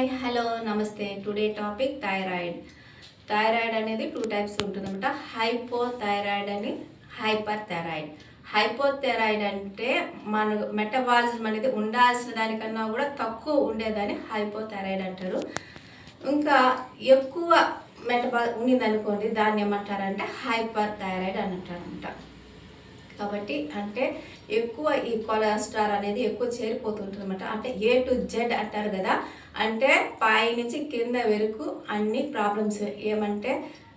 Hi hello నమస్తే. Today topic thyroid. Thyroid అనేది 2 types ఉంటుందన్నమాట. హైపోథైరాయిడ్ అని హైపర్ థైరాయిడ్. హైపోథైరాయిడ్ అంటే మన మెటబాలిజం అనేది ఉండాల్సిన దానికన్నా కూడా తక్కువ ఉండేదాన్ని హైపోథైరాయిడ్ అంటారు. ఇంకా ఎక్కువ ఉండిందనుకోండి దాన్ని ఏమంటారంటే హైపర్ థైరాయిడ్ అని అంటారనమాట. కాబట్టి అంటే ఎక్కువ ఈ కొలెస్ట్రాల్ అనేది ఎక్కువ చేరిపోతుంటుంది అనమాట. అంటే A to Z అంటారు కదా, అంటే పై నుంచి కింద వరకు అన్ని ప్రాబ్లమ్స్. ఏమంటే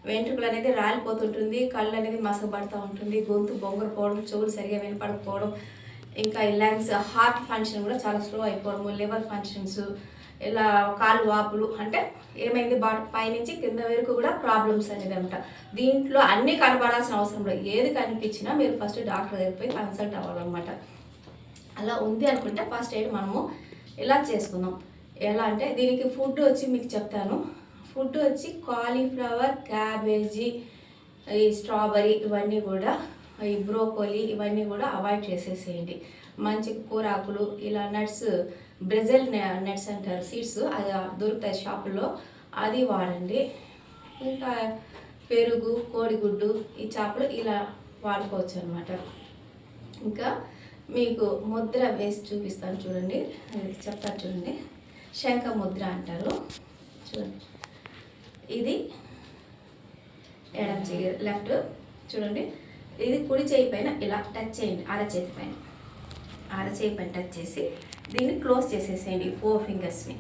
వెంట్రుకలు అనేది రాలిపోతుంటుంది, కళ్ళు అనేది మసకబడుతూ ఉంటుంది, గొంతు బొంగరపోవడం, చెవులు సరిగా వినపడకపోవడం, ఇంకా ఈ లంగ్స్ హార్ట్ ఫంక్షన్ కూడా చాలా స్లో అయిపోవడము, లివర్ ఫంక్షన్స్, ఇలా కాలు వాపులు, అంటే ఏమైంది పైనుంచి కింద వరకు కూడా ప్రాబ్లమ్స్ అనేది అనమాట. దీంట్లో అన్నీ కనపడాల్సిన అవసరం లేదు. ఏది కనిపించినా మీరు ఫస్ట్ డాక్టర్ దగ్గర పోయి కన్సల్ట్ అవ్వాలన్నమాట. అలా ఉంది అనుకుంటే ఫస్ట్ ఎయిడ్ మనము ఇలా చేసుకుందాం. ఎలా అంటే దీనికి ఫుడ్ వచ్చి మీకు చెప్తాను. ఫుడ్ వచ్చి కాలీఫ్లవర్, క్యాబేజీ, ఈ స్ట్రాబెర్రీ, ఇవన్నీ కూడా, ఈ బ్రోకోలీ, ఇవన్నీ కూడా అవాయిడ్ చేసేసేయండి. మంచి కూరాకులు, ఇలా నట్స్, బ్రెజిల్ నట్స్ అంటారు, సీడ్స్, అది దొరుకుతాయి షాపుల్లో, అది వాడండి. ఇంకా పెరుగు, కోడిగుడ్డు, ఈ చేపలు ఇలా వాడుకోవచ్చు అనమాట. ఇంకా మీకు ముద్ర వేసి చూపిస్తాను చూడండి, చెప్తాను చూడండి. శంఖ ముద్ర అంటారు చూడండి. ఇది ఎడం చేయి, లెఫ్ట్ చూడండి. ఇది కుడి చేయి పైన ఇలా టచ్ చేయండి, అరచేతి పైన టచ్ చేసి దీన్ని క్లోజ్ చేసేసేయండి 4 ఫింగర్స్ని.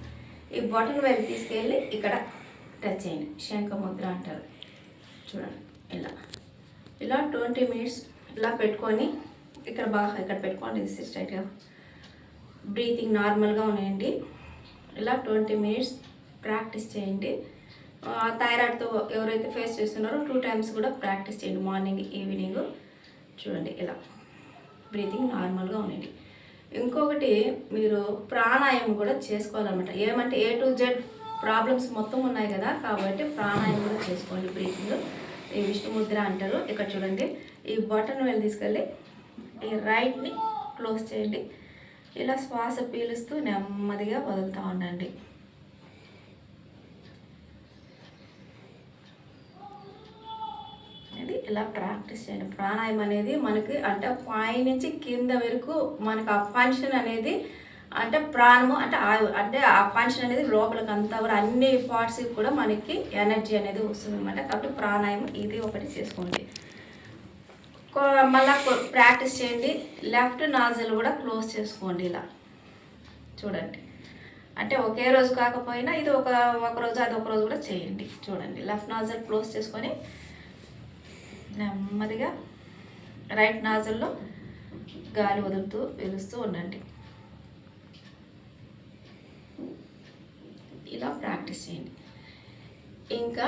ఈ బటన్ వైపు తీసుకెళ్ళి ఇక్కడ టచ్ చేయండి. శంఖ ముద్ర అంటారు చూడండి. ఇలా 20 మినిట్స్ ఇలా పెట్టుకొని ఇక్కడ పెట్టుకోండి. స్ట్రైట్గా బ్రీతింగ్ నార్మల్గా ఉన్నాయండి. ఇలా 20 మినిట్స్ ప్రాక్టీస్ చేయండి. థైరాయిడ్తో ఎవరైతే ఫేస్ చేస్తున్నారో 2 టైమ్స్ కూడా ప్రాక్టీస్ చేయండి, మార్నింగ్ ఈవినింగ్. చూడండి ఇలా బ్రీతింగ్ నార్మల్గా ఉండండి. ఇంకొకటి మీరు ప్రాణాయామం కూడా చేసుకోవాలన్నమాట. ఏమంటే A to Z ప్రాబ్లమ్స్ మొత్తం ఉన్నాయి కదా, కాబట్టి ప్రాణాయామం కూడా చేసుకోండి. బ్రీతింగ్ ఈ విష్ణు ముద్ర అంటారు. ఇక్కడ చూడండి, ఈ బటన్ వెళ్ళి తీసుకెళ్ళి ఈ రైట్ని క్లోజ్ చేయండి. ఇలా శ్వాస పీలుస్తూ నెమ్మదిగా వదులుతూ ఉండండి. ఇది ఇలా ప్రాక్టీస్ చేయండి. ప్రాణాయామం అనేది మనకి అంటే పై నుంచి కింద వరకు మనకు ఆ ఫంక్షన్ అనేది, అంటే ప్రాణము అంటే ఆయువు, అంటే ఆ ఫంక్షన్ అనేది లోపలికి అంతా కూడా అన్ని పార్ట్స్కి కూడా మనకి ఎనర్జీ అనేది వస్తుంది అనమాట. కాబట్టి ప్రాణాయామం ఇది ఒకటి చేసుకోండి. మళ్ళీ ప్రాక్టీస్ చేయండి. లెఫ్ట్ నాజల్ కూడా క్లోజ్ చేసుకోండి. ఇలా చూడండి, అంటే ఒకే రోజు కాకపోయినా ఇది ఒక రోజు అది ఒక రోజు కూడా చేయండి. చూడండి, లెఫ్ట్ నాజల్ క్లోజ్ చేసుకొని నెమ్మదిగా రైట్ నాజల్లో గాలి వదులుతూ పీలుస్తూ ఉండండి. ఇలా ప్రాక్టీస్ చేయండి. ఇంకా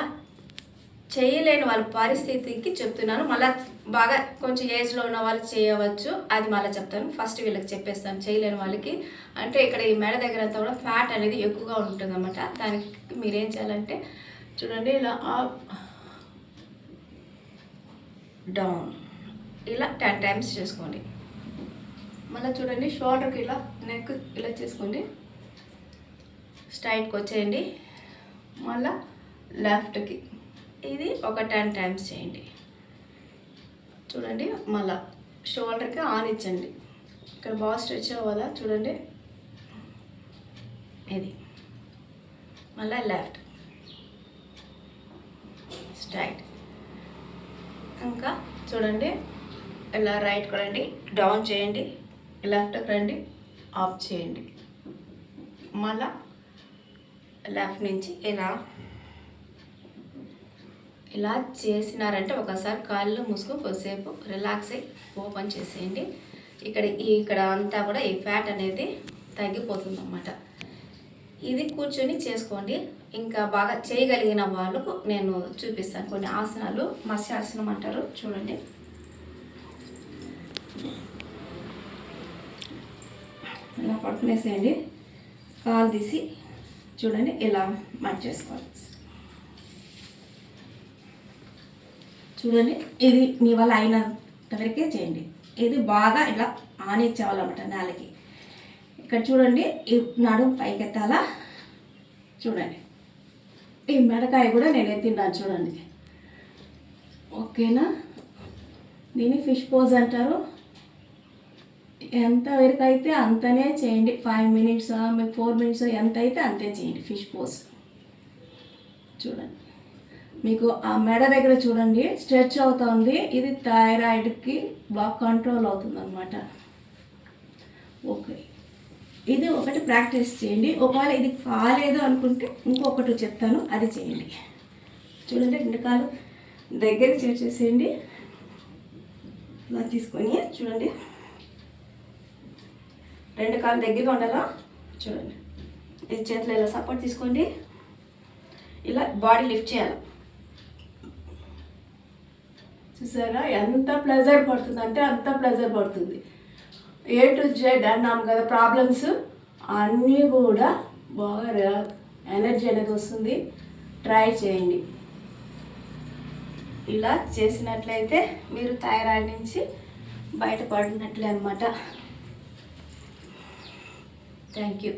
చేయలేని వాళ్ళ పరిస్థితికి చెప్తున్నాను. మళ్ళీ బాగా కొంచెం ఏజ్లో ఉన్న వాళ్ళు చేయవచ్చు, అది మళ్ళీ చెప్తాను. ఫస్ట్ వీళ్ళకి చెప్పేస్తాను. చేయలేని వాళ్ళకి అంటే ఇక్కడ ఈ మెడ దగ్గర అంతా కూడా ఫ్యాట్ అనేది ఎక్కువగా ఉంటుంది అన్నమాట. దానికి మీరేం చేయాలంటే చూడండి, ఇలా అప్ డౌన్ ఇలా 10 టైమ్స్ చేసుకోండి. మళ్ళీ చూడండి, షోల్డర్కి ఇలా నెక్ ఇలా చేసుకోండి, స్ట్రైట్కి వచ్చేయండి. మళ్ళీ లెఫ్ట్కి ఇది ఒక 10 టైమ్స్ చేయండి. చూడండి, మళ్ళీ షోల్డర్కి ఆన్ ఇచ్చండి. ఇక్కడ బాగా స్ట్రెచ్ అవ్వాలా చూడండి. ఇది మళ్ళీ లెఫ్ట్ స్ట్రైట్. ఇంకా చూడండి, ఇలా రైట్కి రండి, డౌన్ చేయండి, లెఫ్ట్కి రండి, ఆఫ్ చేయండి. మళ్ళా లెఫ్ట్ నుంచి ఇలా చేసినారంటే ఒకసారి కాళ్ళు మూసుకొని కొద్దిసేపు రిలాక్స్ అయ్యి ఓపెన్ చేసేయండి. ఇక్కడ అంతా కూడా ఈ ఫ్యాట్ అనేది తగ్గిపోతుంది అన్నమాట. ఇది కూర్చొని చేసుకోండి. ఇంకా బాగా చేయగలిగిన వాళ్ళకు నేను చూపిస్తాను కొన్ని ఆసనాలు. మత్స్యాసనం అంటారు చూడండి. ఇలా పట్టుకునేసేయండి, కాలు తీసి చూడండి ఇలా మర్చేసుకోవాలి. చూడండి, ఇది మీ వల్ల అయినంత వరకే చేయండి. ఇది బాగా ఇలా ఆనిచ్చేవాలన్నమాట నేలకి. ఇక్కడ చూడండి, ఈ నడుము పైకెత్తాలా, చూడండి, ఈ మెడకాయ కూడా నేను ఎత్తిన్నాను చూడండి. ఓకేనా? దీన్ని ఫిష్ పోజ్ అంటారు. ఎంత వరకు అయితే అంతనే చేయండి. 5 మినిట్స్, మీకు 4 మినిట్స్, ఎంత అయితే అంతే చేయండి ఫిష్ పోజ్. చూడండి, మీకు ఆ మెడ దగ్గర చూడండి స్ట్రెచ్ అవుతుంది. ఇది థైరాయిడ్కి బాగా కంట్రోల్ అవుతుంది అన్నమాట. ఓకే, ఇది ఒకటి ప్రాక్టీస్ చేయండి. ఒకవేళ ఇది కాలేదు అనుకుంటే ఇంకొకటి చెప్తాను, అది చేయండి. చూడండి, 2 కాళ్ళు దగ్గరికి చేసేసేయండి. ఇలా తీసుకొని చూడండి, 2 కాళ్ళు దగ్గరగా ఉండాలా. చూడండి, ఇది చేతిలో ఇలా సపోర్ట్ తీసుకోండి. ఇలా బాడీ లిఫ్ట్ చేయాలి. చూసారా ఎంత ప్లెజర్ పడుతుంది అంటే అంత ప్లెజర్ పడుతుంది. A to Z అన్నాం కదా, ప్రాబ్లమ్స్ అన్నీ కూడా బాగా ఎనర్జీ అనేది వస్తుంది. ట్రై చేయండి. ఇలా చేసినట్లయితే మీరు థైరాయిడ్ నుంచి బయటపడినట్లే అన్నమాట. Thank you.